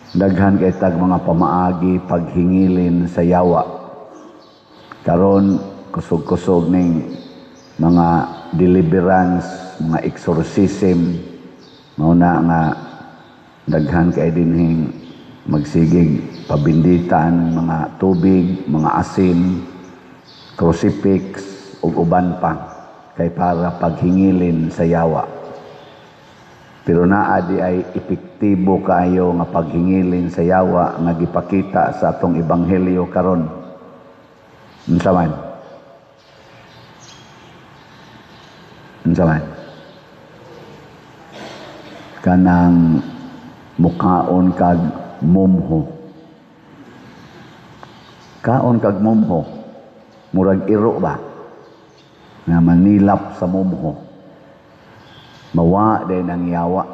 Daghan kay tag mga pamaagi paghingilin sa yawa. Karon kusog-kusog ning mga deliverance, mga exorcism, mao na nga daghan kay dinhing magsigig pabinditan mga tubig, mga asin, crucifix ug uban pa kay para paghingilin sa yawa. Pero naa di ay epektibo kayo nga paghingilin sa yawa nga gipakita sa atong ebanghelyo karon. Unsa man? Unsa man? Kanang mukaon kag mumho. Kaon kag mumho. Murag iro ba? Nga manilap sa mumho. Mawa din ang yawa.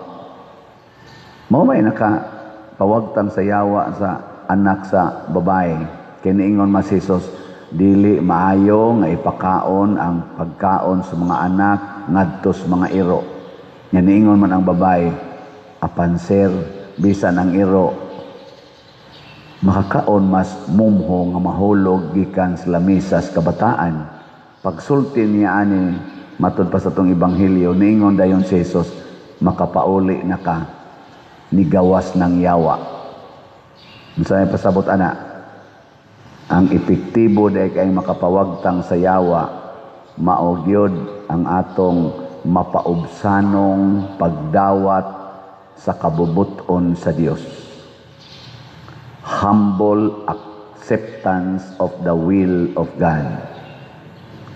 Mao may nakapawagtang sa yawa sa anak sa babae. Kiniingon masisos, dili maayo nga ipakaon ang pagkaon sa mga anak ngadto sa mga iro. Kiniingon man ang babae, apan sir, bisan ang iro makakaon mas mumho nga mahulog gikan sa lamisa sa kabataan. Pagsulti niya ani matod pa sa itong ebanghelyo, niingon dayon si Jesus, makapauli na ka, nigawas ng yawa. Sa pasabot ana, ang epektibo dahil kay makapawagtang sa yawa, maogyod ang atong mapaubsanong pagdawat sa kabubuton sa Dios. Humble acceptance of the will of God.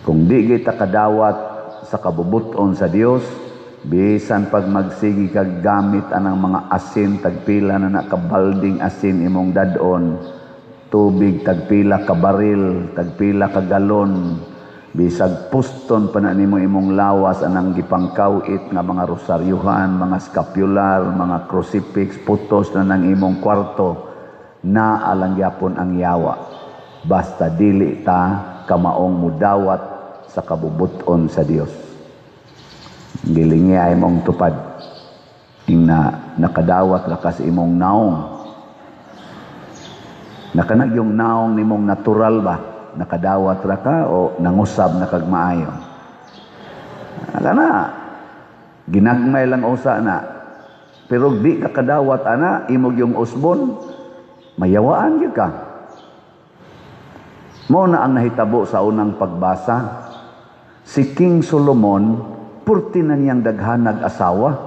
Kung di kita kadawat sa kabubuton sa Dios, bisan pag magsigi kag gamit anang mga asin tagpila na nakabalding asin imong dadon, tubig tagpila ka baril, tagpila ka galon, bisag puston pa na nimo imong lawas anang gipangkawit nga mga rosaryuhan, mga scapular, mga crucifix, putos na nang imong kwarto, na alang gyapon ang yawa. Basta dili ta kamaong mudawat sa kabubuton sa Dios. Gilingi ay mong tupad ing na nakadawat ra ka sa imong naong. Nakanag yung naong nimong natural ba? Nakadawat ra ka o nangusab na kag maayo? Kana ginagmay lang usa na. Pero di ka kadawat ana, imog yung usbon, mayawaan gyud ka. Mao na ang nahitabo sa unang pagbasa. Si King Solomon, purti na niyang daghanag asawa.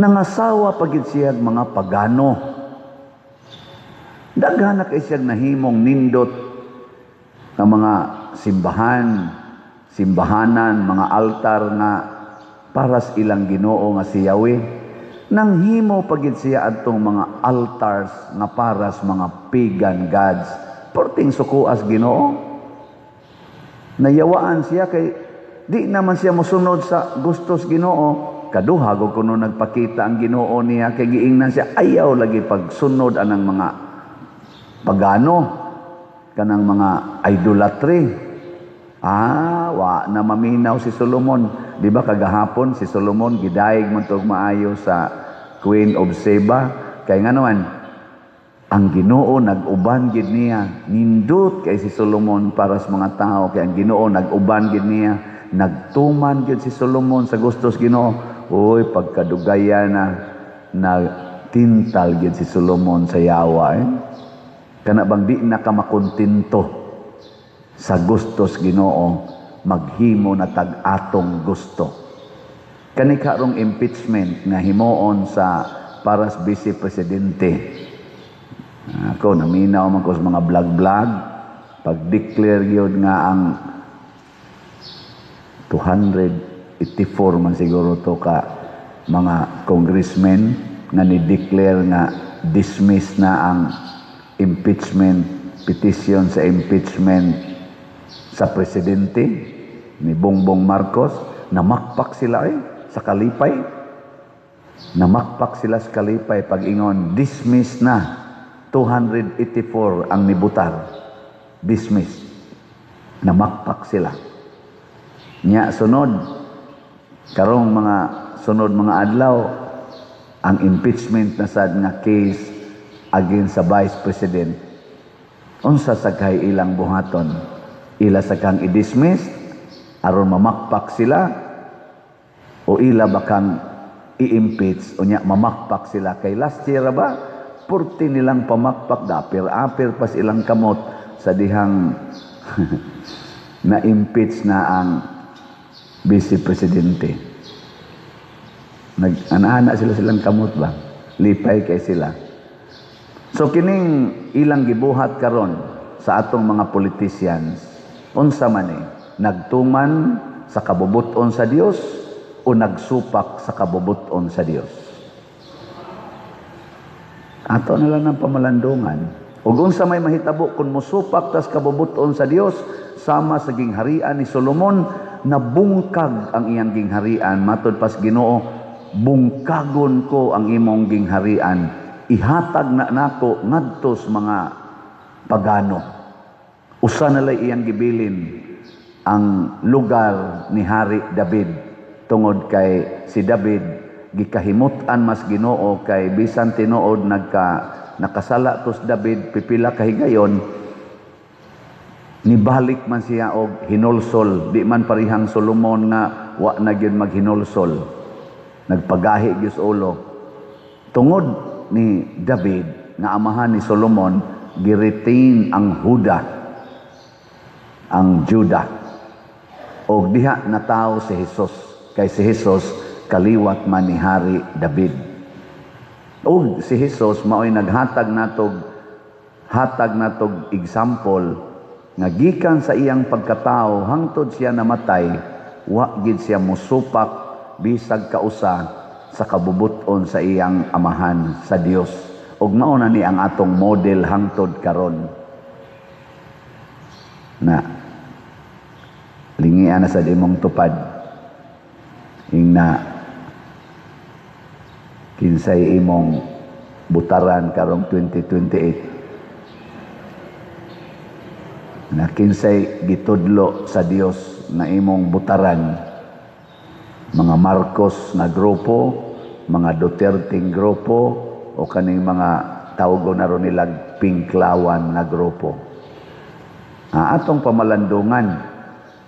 Nangasawa pagid siya mga pagano. Daghanak kay siya nahimong nindot ng mga simbahanan, mga altar nga para sa ilang Ginoo nga si Yahweh. Nanghimo pagid siya adtong mga altars nga para sa mga pagan gods. Purting sukuas Ginoo. Nayawaan siya kay di naman siya mosunod sa gustos Ginoo. Kaduha gud kuno nagpakita ang Ginoo niya kay giingnan siya ayaw lagi pagsunod anang mga pagano kanang mga idolatry. Wa na maminaw si Solomon. Di ba kagahapon si Solomon gidaig man tog maayo sa Queen of Sheba kay nganoan ang Ginoo nag-uban gid niya. Nindot kay si Solomon para sa mga tao kay ang Ginoo nag-uban gid niya. Nagtuman gid si Solomon sa gustos Ginoo. Uy, pagkadugaya na tintal gid si Solomon sa yawa. Kana bang di na ka makontento sa gustos Ginoo, maghimo na tag-atong gusto. Kani karong impeachment nga himuon sa para sa Vice Presidente. Ako, naminaw man ko sa mga vlog-vlog, pag-declare yun nga ang 284 man siguro to ka mga congressmen nga ni-declare nga dismiss na ang impeachment, petition sa impeachment sa presidente ni Bongbong Marcos. Namakpak sila sa kalipay. Namakpak sila sa kalipay pag-ingon, dismiss na. 284 ang nibutar. Dismiss. Namakpak sila. Nya sunod, karong mga sunod mga adlaw, ang impeachment na sad nga case against sa Vice President. Unsa sa kay ilang buhaton? Ila sa kang i-dismiss aron mamakpak sila o ila bakang i-impeach o nya mamakpak sila kay last year ba 40 nilang pamakpak dapir-apir pas ilang kamot sa dihang na-impeach na ang Vice Presidente. Nag-ana silang kamot ba? Lipay kay sila. So kining ilang gibuhat karon sa atong mga politicians, unsa man nagtuman sa kabubuton sa Dios o nagsupak sa kabubuton sa Dios? Ato na lang ng pamalandungan. Ug unsa may mahitabo kung musupak tas kabubuton sa Dios, sama sa gingharian ni Solomon, nabungkag ang iyang gingharian matud pas Ginoo, bungkagon ko ang imong gingharian, ihatag na nako ngadtos mga pagano. Usa na lay iyang gibilin ang lugar ni Hari David tungod kay si David gikahimutan mas Ginoo kay bisan tinuod nakasala tos David pipila ka higayon, nibalik man siya og hinulsol, di man parihang Solomon nga wa na gyud maghinulsol, nagpagahi gyud ulo. Tungod ni David nga amahan ni Solomon, giretain ang Judah og diha natawo si Jesus, kay si Jesus kaliwat man ni Hari David. Og si Jesus mao'y naghatag natog example nga gikan sa iyang pagkatao hangtod siya namatay, wa gid siya musupak bisag kausa sa kabubuton sa iyang amahan sa Dios. Ug mao na ni ang atong model hangtod karon. Na lingian na sa imong tupad ingna kinsay imong butaran karong 2028, na kinsay gitudlo sa Dios na imong butaran, mga Marcos na grupo, mga Duterte grupo, o kaning mga tawgo na ron nilag Pinklawan na grupo. Atong pamalandungan,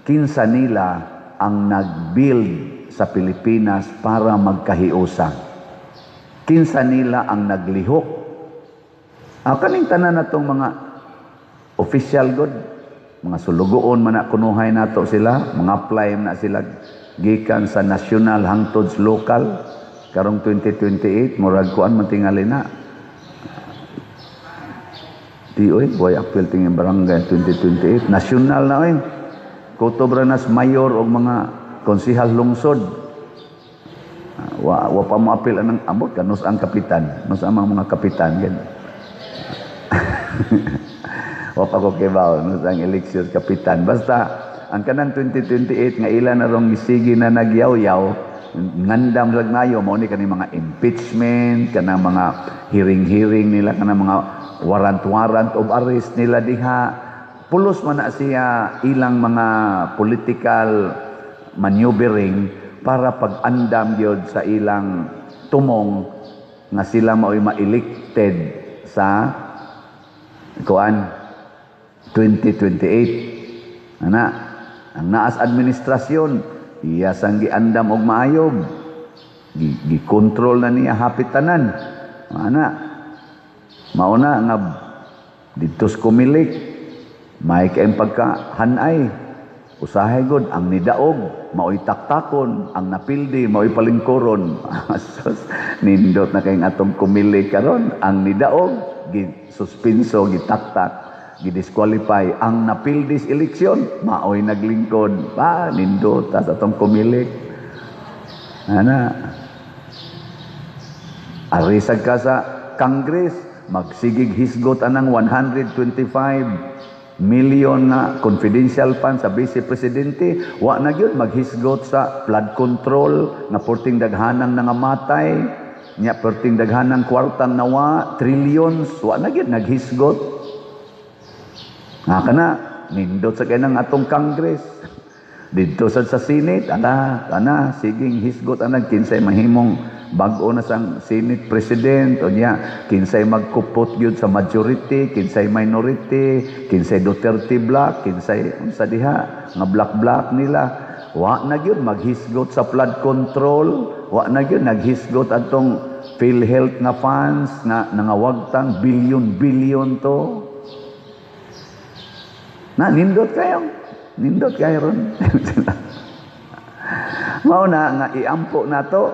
kinsa nila ang nag-build sa Pilipinas para magkahiusa? Kinsa nila ang naglihok? Kaning tanan natong mga official god, mga sulugoon man na kunuhay nato sila, mga apply na sila gikan sa national hangtod sa local. Karong 2028 murag kuan man tingali na. Oy, boy appeal tingin barangay 2028 national na oy. Kutobranas mayor og mga konsehal lungsod. Wa pa mo apil anang abot kanus ang kapitan, nus amang mga kapitan gan. Wa pa ko kibaw nus ang eleksyon kapitan. Basta ang kanang 2028 nga ila na rong misigi na nagyaw-yaw, ngandam lag nayo mo ni kani mga impeachment, kanang mga hearing nila, kanang mga warrant of arrest nila diha. Pulos man na siya ilang mga political maneuvering para pag-andam gyud sa ilang tumong nga sila mao'y ma-elected sa kuan 2028. Ana, ang naas administrasyon iya sang giandam og maayob, gi-control na niya hapit tanan. Ana, mauna nga didtos kumilik, may kaayong pagkahanay. Usahay god ang nidaog mao'y taktakon, ang napildi mao'y palingkoron. Nindot na kayong atong kumili karon, ang nidaog gisuspenso, gitaktak, gidisqualify, ang napildi sa eleksyon mao'y naglingkod. Nindot tas atong kumili. Ana, arisag ka sa Congress, magsigig hisgot anang 125 million na confidential fund sa Vice Presidente, wa na gyud maghisgot sa flood control nga porting daghanang nangamatay, nya porting daghanang kwartang nawa, trillions, wa na gyud naghisgot. Nga kana nindot sa kanang atong Congress. Didto sa Senate, ana siging hisgot anang kinsay mahimong bag-o na sang Senate President, o niya, kinsay magkupot yun sa majority, kinsay minority, kinsay Duterte Black, kinsay unsa diha, nga black nila. Wa na yun, maghisgot sa flood control, wa na yun, naghisgot atong PhilHealth nga funds, nga nangawagtang bilyon to. Na, nindot kayo ron. Mao na nga iampo nato.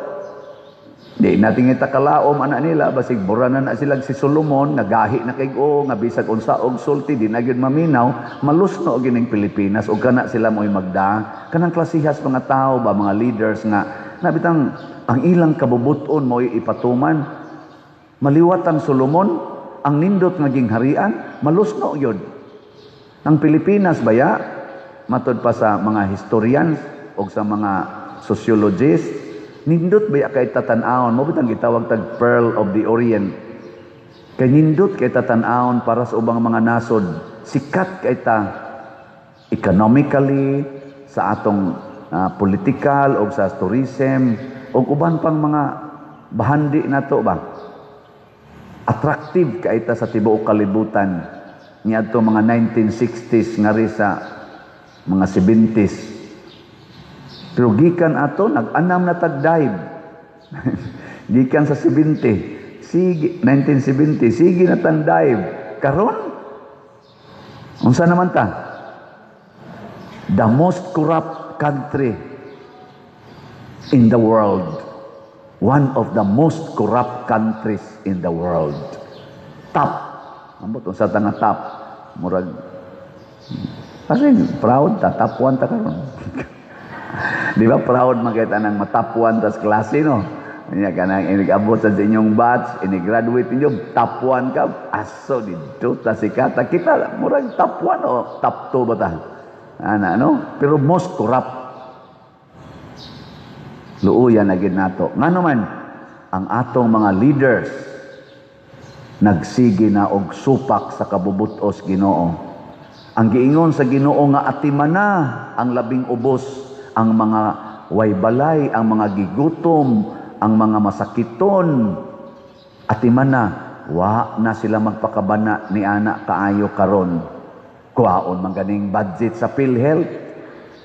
Di natin itakalaom anak nila basig buranan na sila si Solomon nagahi na kay nga bisag unsa og sulti di na gyud maminaw malusno og gining Pilipinas ug kana sila mo'y magda kanang klasihas mga tao ba mga leaders nga nabitang ang ilang kabubuton mo'y ipatuman maliwat ang Solomon ang nindot nga gingharian malusno gyud ang Pilipinas baya matud pa sa mga historians o sa mga sociologists, nindot ba kay tatan-awon mo bitang gitawag tag Pearl of the Orient. Kay nindot kay tatan-awon para sa ubang mga nasod, sikat kay ta economically sa atong political o sa tourism o uban pang mga bahandi nato ba. Attractive kay ta sa tibuok kalibutan niadto mga 1960s nga ri sa mga 70s. Pero gikan ato, nag-anam na tag-dive. Gikan sa 70. Sige, 1970, sige na tag-dive. Karon, unsa naman ta? The most corrupt country in the world. One of the most corrupt countries in the world. Top. Ambot, unsa ta nga top? Murag, kasi proud ta, top 1 ta karon. Di ba proud makita ng top 1 tas klase no? Niya kanang inigabot sa inyong batch, ini-graduate ninyo, top 1 ka, aso dito ta sikata kita murag top 1 o top 2 ba ta? Ana no? Pero most corrupt. Luuyan na gid nato. Ngano man ang atong mga leaders nagsige na og supak sa kabubutos Ginoo. Ang giingon sa Ginoo nga atimana ang labing ubos, ang mga waybalay, ang mga gigutom, ang mga masakiton, atimana, wa na sila magpakabana ni ana kaayo karon. Kuhaon man ganing budget sa PhilHealth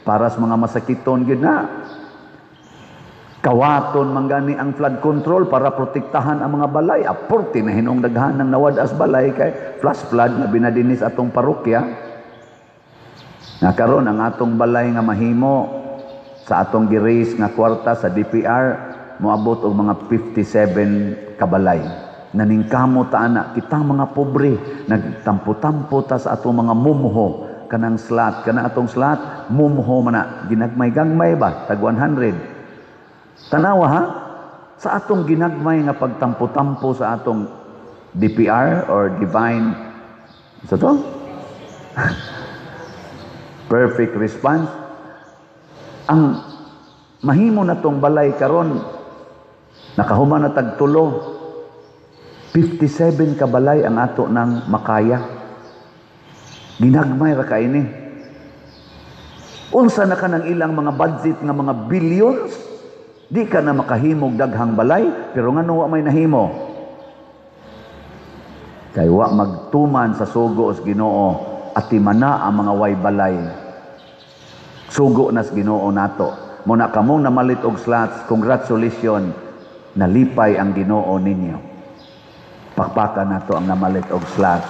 para sa mga masakiton gid na. Kawaton man gani ang flood control para protektahan ang mga balay. Aporti na hinong daghan ng nawadas balay kay flash flood na binadinis atong parokya. Nga karon ang atong balay nga mahimo sa atong gi-raise nga kwarta sa DPR moabot og mga 57 kabalay. Naningkamo ta ana kitang mga pobre nagtampo-tampo ta sa atong mga mumho kanang slot kana atong slot mumho man na ginagmay-gagmay ba tag 100. Tanawa ha sa atong ginagmay nga pagtampo-tampo sa atong DPR or divine sa to perfect response. Ang mahimo na tong balay karon nakahuman na tagtulo 57 ka balay ang ato ng makaya. Ginagmay ra kaini. Unsa na kanang ilang mga budget nga mga billions, di ka na makahimog daghang balay, pero ngano wa may nahimo? Kay wa magtuman sa sugo os Ginoo atimana ang mga way balay. Sugo nas Ginoo nato. Muna kamong namalit og slots, congratulations, nalipay ang Ginoo ninyo. Pakpakan nato ang namalit og slots.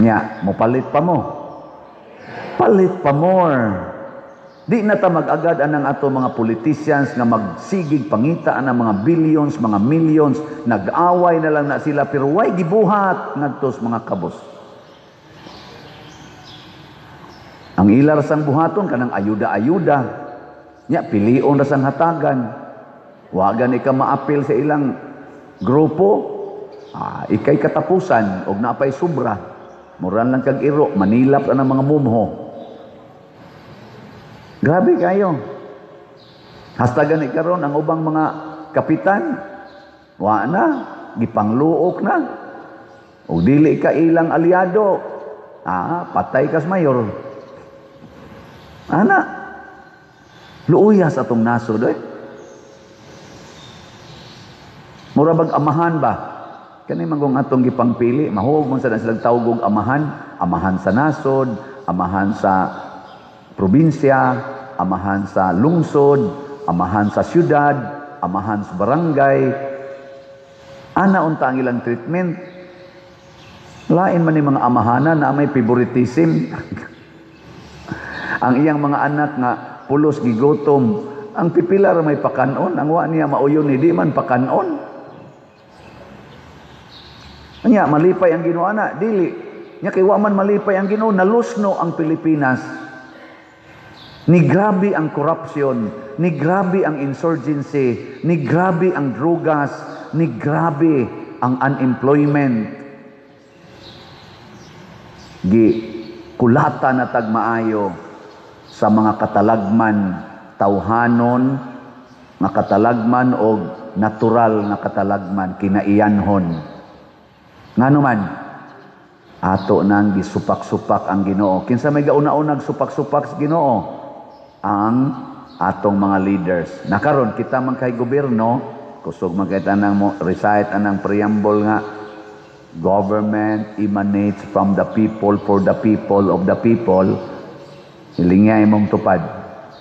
Nya, mopalit pa mo. Palit pa more. Di na ta mag-agad anang ato mga politicians nga magsigig pangitaan ng mga billions, mga millions, nag-away na lang na sila pero way gibuhat ngadtos mga kabos. Ang ilar sang buhaton kanang ayuda-ayuda. Nya pilion ra sang hatagan. Wagan ika maapil sa ilang grupo. Ikay katapusan og napay sobra. Muran lang kag iro, manilap ang mga mumho. Grabe kayo. Hasta gani karon ang ubang mga kapitan, wa na, gipangluok na. O dili ka ilang aliado, patay kas mayor. Ana, luuyas atong nasod Mura bag amahan ba? Kani manggong atong gipangpili, mahug man sa silang tawag og amahan, amahan sa nasod, amahan sa probinsya, amahan sa lungsod, amahan sa syudad, amahan sa barangay. Ana unta ang ilang treatment. Lain man ni mga amahanan na may favoritism. Ang iyang mga anak nga pulos gigotom, ang pipila ra may pakanon, ang wa niya mauyon ni di man pakanon. Nya malipay ang Ginoo ana, dili. Nya kay wa man malipay ang Ginoo, nalusno ang Pilipinas. Ni grabe ang corruption, ni grabe ang insurgency, ni grabe ang drugas, ni grabe ang unemployment. Gi kulata na tagmaayo sa mga katalagman, tawhanon nga katalagman o natural nga katalagman, kinaiyanhon. Ngano man, ato nang gisupak-supak ang Ginoo. Kinsa may gauna-unag supak-supak sa Ginoo? Ang atong mga leaders. Nakaron kita man kay gobyerno, kusog man kay tanang recite anang preamble nga, government emanates from the people, for the people, of the people. Ilingya imong tupad.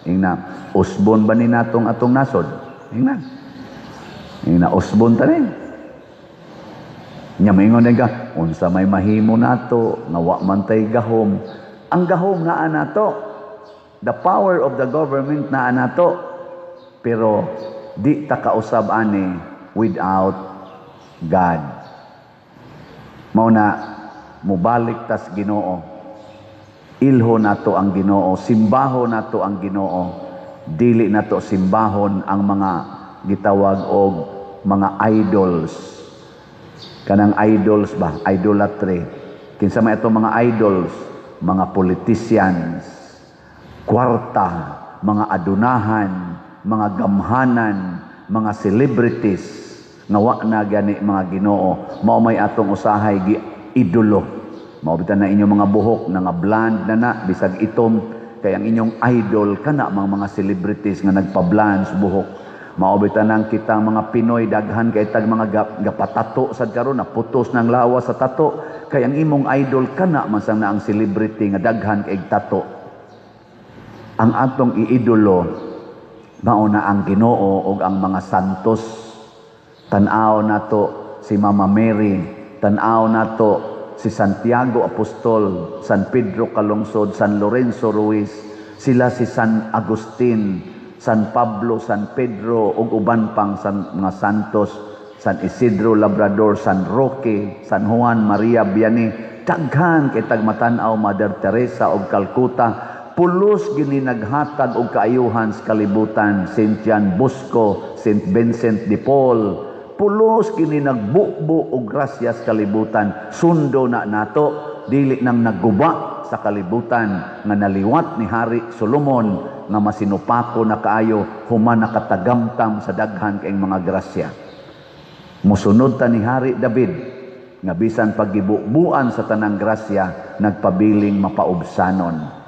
Ingna, usbon ba ni natong atong nasod? Ingna usbon tanin. Nya maingon nga, unsa may mahimo nato, nga wa man tay gahom. Ang gahom naa nato. The power of the government naa nato. Pero di ta kausab ani without God. Mao na mubalik tas Ginoo. Ilho nato ang Ginoo, simbaho nato ang Ginoo. Dili nato simbahon ang mga gitawag og mga idols. Kanang idols ba? Idolatry. Kinsa may itong mga idols? Mga politicians, kwarta, mga adunahan, mga gamhanan, mga celebrities, nawa na gani mga Ginoo. Mao may atong usahay gi idolo. Maubitan na inyong mga buhok na nga bland na bisag itom. Kaya ang inyong idol kana mga celebrities nga nagpa-bland sa buhok. Maubitan nang kita mga Pinoy daghan kay tag mga gapatato sad karon na putos ng lawas sa tato. Kay ang imong idol kana man sang na ang celebrity nga daghan kay tato. Ang atong iidolo mao na ang Ginoo ug ang mga santos. Tan-aw nato si Mama Mary, tan-aw nato si Santiago Apostol, San Pedro Calungsod, San Lorenzo Ruiz, sila si San Agustin, San Pablo, San Pedro, ug uban pang mga santos, San Isidro Labrador, San Roque, San Juan Maria Vianney, daghan kay tagmatan-aw Mother Teresa og Calcutta, pulos gini naghatag og kaayuhan sa kalibutan, Saint John Bosco, Saint Vincent de Paul, pulos kini nagbubo og grasya sa kalibutan, sundo na nato, dili nang nagguba sa kalibutan nga naliwat ni Hari Solomon nga masinupako na kaayo human nakatagamtam sa daghan kay mga grasya. Musunod ta ni Hari David nga bisan paggibubuan sa tanang grasya nagpabiling mapaubsanon.